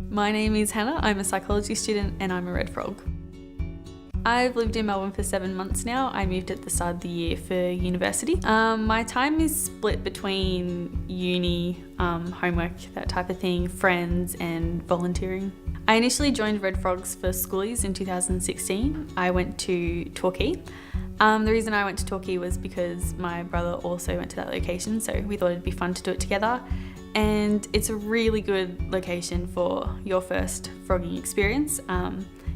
My name is Hannah, I'm a psychology student and I'm a red frog. I've lived in Melbourne for 7 months now. I moved at the start of the year for university. My time is split between uni, homework, that type of thing, friends and volunteering. I initially joined Red Frogs for schoolies in 2016. I went to Torquay. The reason I went to Torquay was because my brother also went to that location, so we thought it'd be fun to do it together. And it's a really good location for your first frogging experience.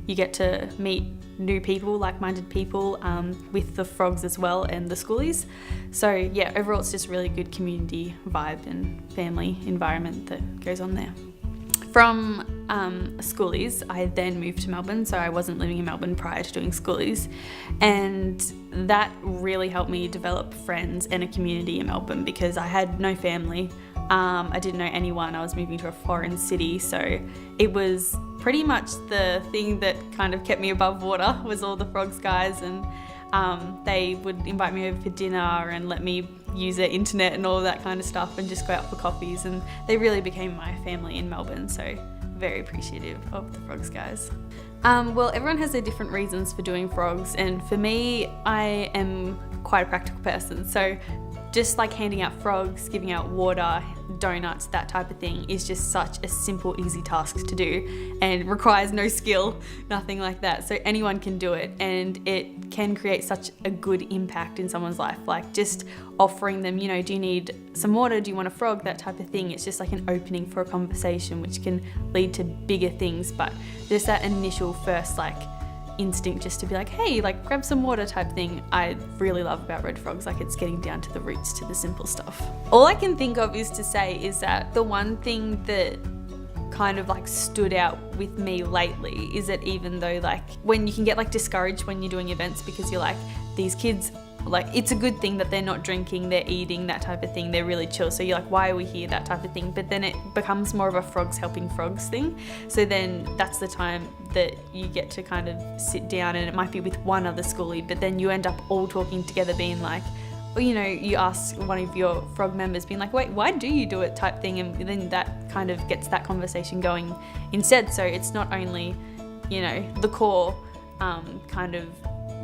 You get to meet new people, like-minded people, with the frogs as well and the schoolies. So yeah, overall it's just really good community vibe and family environment that goes on there. From schoolies, I then moved to Melbourne, so I wasn't living in Melbourne prior to doing schoolies, and that really helped me develop friends and a community in Melbourne because I had no family. I didn't know anyone. I was moving to a foreign city, so it was pretty much the thing that kind of kept me above water was all the Frogs guys, and they would invite me over for dinner and let me use their internet and all that kind of stuff and just go out for coffees, and they really became my family in Melbourne, so very appreciative of the Frogs guys. Well, everyone has their different reasons for doing frogs, and for me, I am quite a practical person, so just like handing out frogs, giving out water, donuts, that type of thing is just such a simple, easy task to do and requires no skill, nothing like that. So anyone can do it, and it can create such a good impact in someone's life. Like just offering them, do you need some water? Do you want a frog? That type of thing. It's just like an opening for a conversation, which can lead to bigger things. But just that initial first instinct just to be like, hey, grab some water type thing, I really love about Red Frogs. It's getting down to the roots, to the simple stuff. All I can think of is to say is that the one thing that kind of stood out with me lately is that even though when you can get discouraged when you're doing events because you're these kids, it's a good thing that they're not drinking, they're eating, that type of thing, they're really chill, so you're why are we here, that type of thing. But then it becomes more of a frogs helping frogs thing, so then that's the time that you get to kind of sit down, and it might be with one other schoolie, but then you end up all talking together being you ask one of your frog members being wait, why do you do it type thing, and then that kind of gets that conversation going instead. So it's not only the core kind of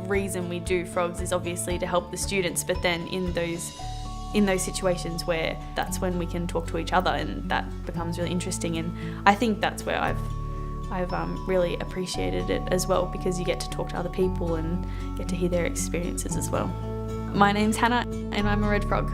reason we do frogs is obviously to help the students, but then in those situations where that's when we can talk to each other, and that becomes really interesting. And I think that's where I've really appreciated it as well, because you get to talk to other people and get to hear their experiences as well. My name's Hannah and I'm a Red Frog.